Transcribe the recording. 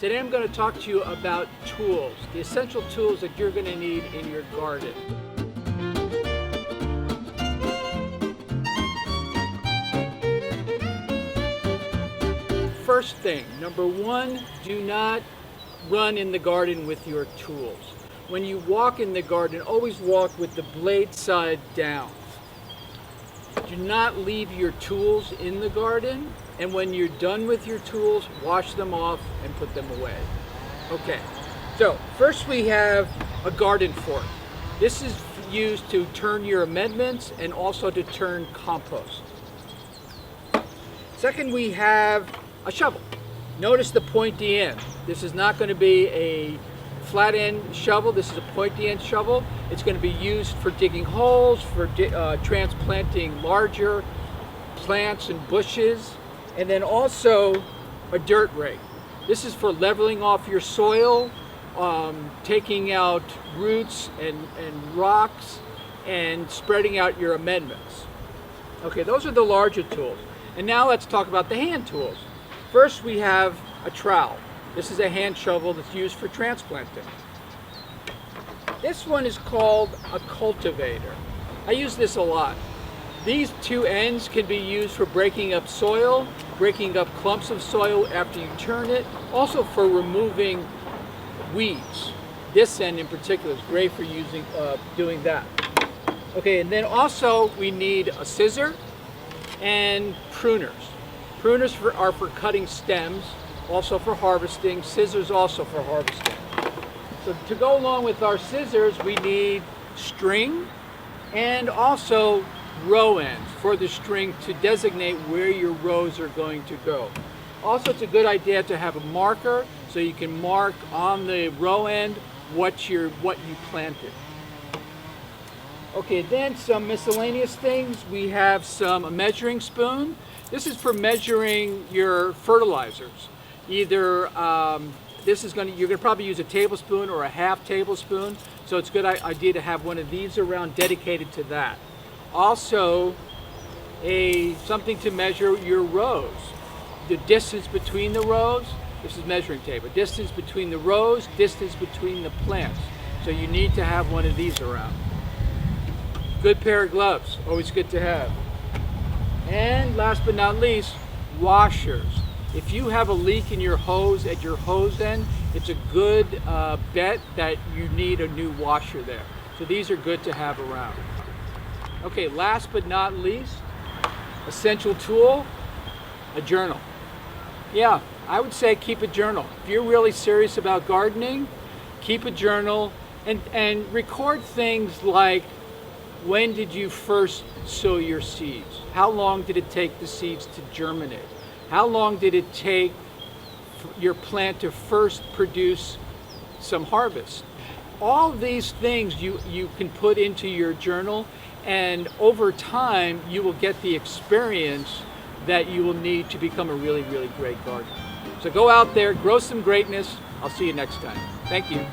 Today I'm going to talk to you about tools, the essential tools that you're going to need in your garden. First thing, number one, do not run in the garden with your tools. When you walk in the garden, always walk with the blade side down. Do not leave your tools in the garden, and when you're done with your tools, wash them off and put them away. Okay, so first we have a garden fork. This is used to turn your amendments and also to turn compost. Second, we have a shovel. Notice the pointy end. This is not going to be a flat end shovel. This is a pointy end shovel. It's going to be used for digging holes, for transplanting larger plants and bushes, and then also a dirt rake. This is for leveling off your soil, taking out roots and rocks, and spreading out your amendments. Okay, those are the larger tools. And now let's talk about the hand tools. First, we have a trowel. This is a hand shovel that's used for transplanting. This one is called a cultivator. I use this a lot. These two ends can be used for breaking up soil, breaking up clumps of soil after you turn it, also for removing weeds. This end in particular is great for doing that. Okay, and then also we need a scissor and pruners. Pruners are for cutting stems, also for harvesting. Scissors also for harvesting. So to go along with our scissors, we need string and also row ends for the string to designate where your rows are going to go. Also, it's a good idea to have a marker so you can mark on the row end what you planted. Okay, then some miscellaneous things. We have a measuring spoon. This is for measuring your fertilizers. Either you're going to probably use a tablespoon or a half tablespoon, so it's a good idea to have one of these around dedicated to that. Also, something to measure your rows. The distance between the rows. This is measuring tape. Distance between the rows, distance between the plants. So you need to have one of these around. Good pair of gloves, always good to have. And last but not least, washers. If you have a leak in your hose at your hose end, it's a good bet that you need a new washer there. So these are good to have around. Okay, last but not least, essential tool, a journal. Yeah, I would say keep a journal. If you're really serious about gardening, keep a journal and record things like, when did you first sow your seeds? How long did it take the seeds to germinate? How long did it take your plant to first produce some harvest? All these things you can put into your journal, and over time you will get the experience that you will need to become a really, really great gardener. So go out there, grow some greatness. I'll see you next time. Thank you.